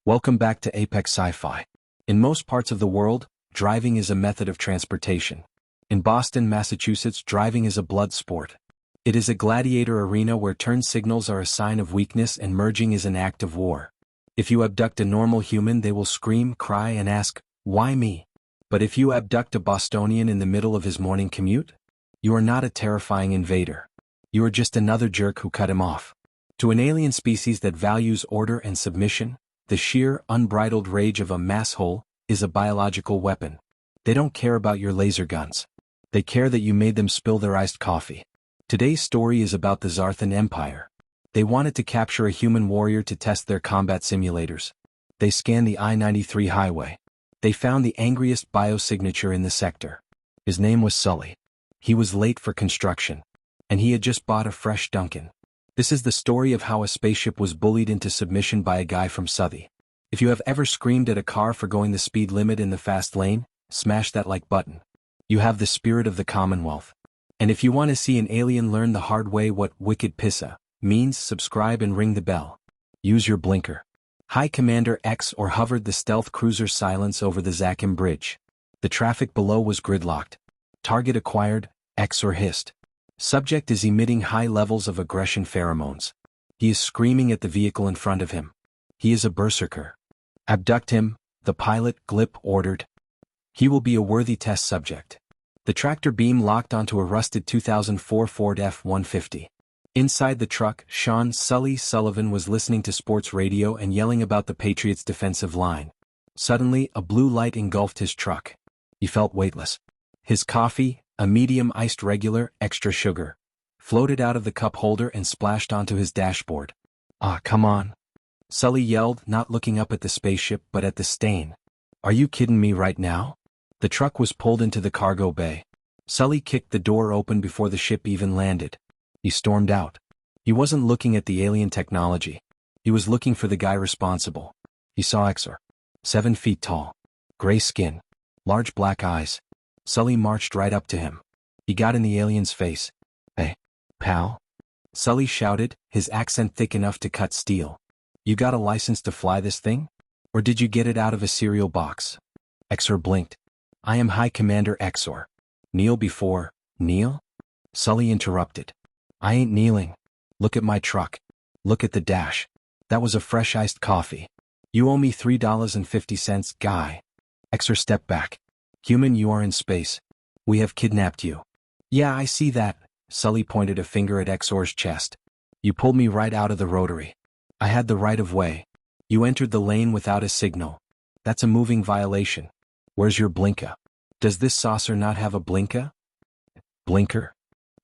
Welcome back to Apex Sci-Fi. In most parts of the world, driving is a method of transportation. In Boston, Massachusetts, driving is a blood sport. It is a gladiator arena where turn signals are a sign of weakness and merging is an act of war. If you abduct a normal human, they will scream, cry, and ask, "Why me?" But if you abduct a Bostonian in the middle of his morning commute, you are not a terrifying invader. You are just another jerk who cut him off. To an alien species that values order and submission, the sheer, unbridled rage of a masshole is a biological weapon. They don't care about your laser guns. They care that you made them spill their iced coffee. Today's story is about the Zarthan Empire. They wanted to capture a human warrior to test their combat simulators. They scanned the I-93 highway. They found the angriest biosignature in the sector. His name was Sully. He was late for construction. And he had just bought a fresh Duncan. This is the story of how a spaceship was bullied into submission by a guy from Southie. If you have ever screamed at a car for going the speed limit in the fast lane, smash that like button. You have the spirit of the Commonwealth. And if you want to see an alien learn the hard way what wicked pissa means, subscribe and ring the bell. Use your blinker. High Commander X-or hovered the stealth cruiser's silence over the Zakim Bridge. The traffic below was gridlocked. Target acquired, X-or hissed. Subject is emitting high levels of aggression pheromones. He is screaming at the vehicle in front of him. He is a berserker. Abduct him, the pilot, Glip, ordered. He will be a worthy test subject. The tractor beam locked onto a rusted 2004 Ford F-150. Inside the truck, Sean "Sully" Sullivan was listening to sports radio and yelling about the Patriots' defensive line. Suddenly, a blue light engulfed his truck. He felt weightless. His coffee, a medium iced regular, extra sugar, floated out of the cup holder and splashed onto his dashboard. "Ah, come on," Sully yelled, not looking up at the spaceship but at the stain. "Are you kidding me right now?" The truck was pulled into the cargo bay. Sully kicked the door open before the ship even landed. He stormed out. He wasn't looking at the alien technology. He was looking for the guy responsible. He saw Xer. 7 feet tall. Gray skin. Large black eyes. Sully marched right up to him. He got in the alien's face. "Hey, pal," Sully shouted, his accent thick enough to cut steel. "You got a license to fly this thing? Or did you get it out of a cereal box?" Xer blinked. "I am High Commander Xer. Kneel before, kneel?" Sully interrupted. "I ain't kneeling. Look at my truck. Look at the dash. That was a fresh iced coffee. You owe me $3.50, guy." Xer stepped back. "Human, you are in space. We have kidnapped you." "Yeah, I see that," Sully pointed a finger at Xer's chest. "You pulled me right out of the rotary. I had the right of way. You entered the lane without a signal. That's a moving violation. Where's your blinker? Does this saucer not have a blinker?" "Blinker?"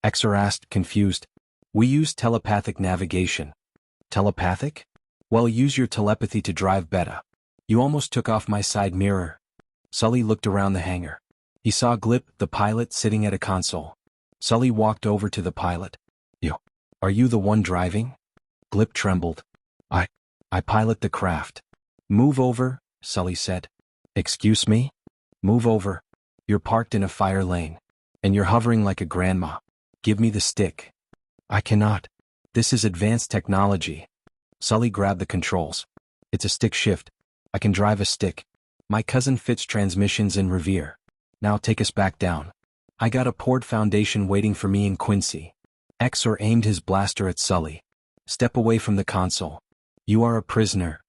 Xer asked, confused. "We use telepathic navigation." "Telepathic? Well, use your telepathy to drive better. You almost took off my side mirror." Sully looked around the hangar. He saw Glip, the pilot, sitting at a console. Sully walked over to the pilot. Are you the one driving?" Glip trembled. I pilot the craft." "Move over," Sully said. "Excuse me?" "Move over. You're parked in a fire lane. And you're hovering like a grandma. Give me the stick." "I cannot. This is advanced technology." Sully grabbed the controls. "It's a stick shift. I can drive a stick. My cousin fits transmissions in Revere. Now take us back down. I got a poured foundation waiting for me in Quincy." Xer aimed his blaster at Sully. "Step away from the console. You are a prisoner."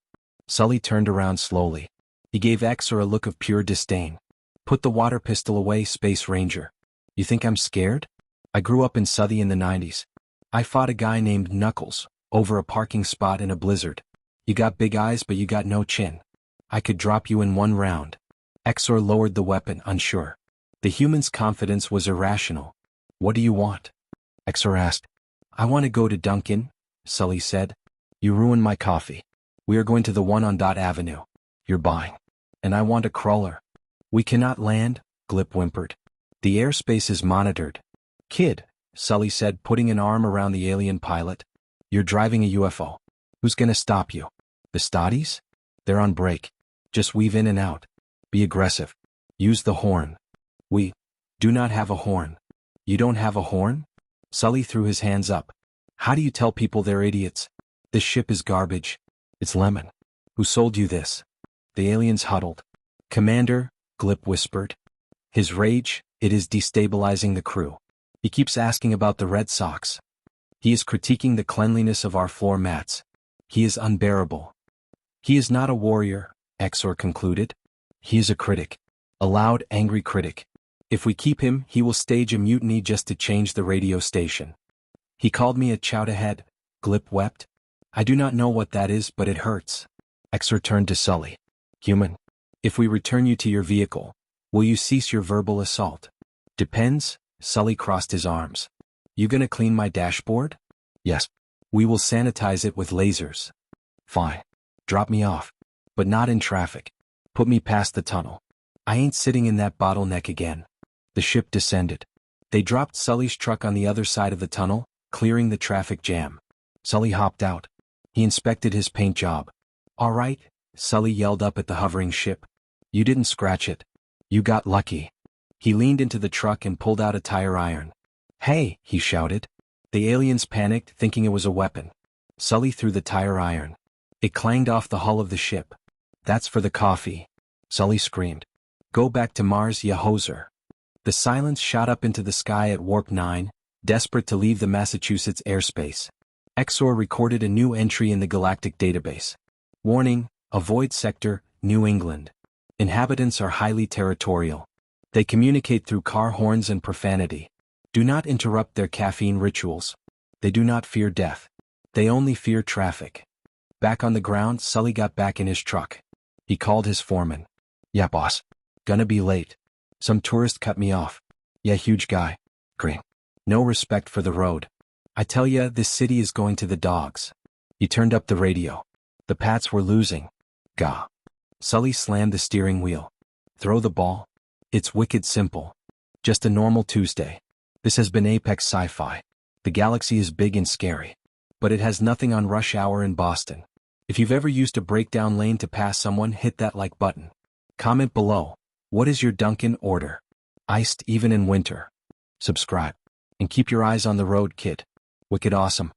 Sully turned around slowly. He gave Xer a look of pure disdain. "Put the water pistol away, Space Ranger. You think I'm scared? I grew up in Southie in the 90s. I fought a guy named Knuckles over a parking spot in a blizzard. You got big eyes but you got no chin. I could drop you in one round." Xer lowered the weapon, unsure. The human's confidence was irrational. "What do you want?" Xer asked. "I want to go to Duncan," Sully said. "You ruined my coffee. We are going to the one on Dot Avenue. You're buying. And I want a crawler." "We cannot land," Glip whimpered. "The airspace is monitored." "Kid," Sully said, putting an arm around the alien pilot. "You're driving a UFO. Who's gonna stop you? The Stotties? They're on break. Just weave in and out. Be aggressive. Use the horn." "We do not have a horn." "You don't have a horn?" Sully threw his hands up. "How do you tell people they're idiots? This ship is garbage. It's lemon. Who sold you this? The aliens huddled. Commander, Glip whispered. His rage, it is destabilizing the crew. He keeps asking about the Red Sox. He is critiquing the cleanliness of our floor mats. He is unbearable. He is not a warrior, Exor concluded. He is a critic. A loud, angry critic. If we keep him, he will stage a mutiny just to change the radio station. He called me a chowderhead, Glip wept. I do not know what that is, but it hurts. Exor turned to Sully. Human. If we return you to your vehicle, will you cease your verbal assault? Depends, Sully crossed his arms. You gonna clean my dashboard? Yes. We will sanitize it with lasers. Fine. Drop me off. But not in traffic. Put me past the tunnel. I ain't sitting in that bottleneck again. The ship descended. They dropped Sully's truck on the other side of the tunnel, clearing the traffic jam. Sully hopped out. He inspected his paint job. All right, Sully yelled up at the hovering ship. You didn't scratch it. You got lucky. He leaned into the truck and pulled out a tire iron. Hey, he shouted. The aliens panicked, thinking it was a weapon. Sully threw the tire iron. It clanged off the hull of the ship. That's for the coffee. Sully screamed. Go back to Mars, ya hoser. The silence shot up into the sky at warp 9, desperate to leave the Massachusetts airspace. Exor recorded a new entry in the galactic database. Warning, avoid sector, New England. Inhabitants are highly territorial. They communicate through car horns and profanity. Do not interrupt their caffeine rituals. They do not fear death. They only fear traffic. Back on the ground, Sully got back in his truck. He called his foreman. Yeah, boss. Gonna be late. Some tourist cut me off. Yeah, huge guy. Green. No respect for the road. I tell ya, this city is going to the dogs. He turned up the radio. The Pats were losing. Gah. Sully slammed the steering wheel. Throw the ball? It's wicked simple. Just a normal Tuesday. This has been Apex Sci-Fi. The galaxy is big and scary. But it has nothing on rush hour in Boston. If you've ever used a breakdown lane to pass someone, hit that like button. Comment below. What is your Dunkin' order? Iced even in winter. Subscribe. And keep your eyes on the road, kid. Wicked awesome.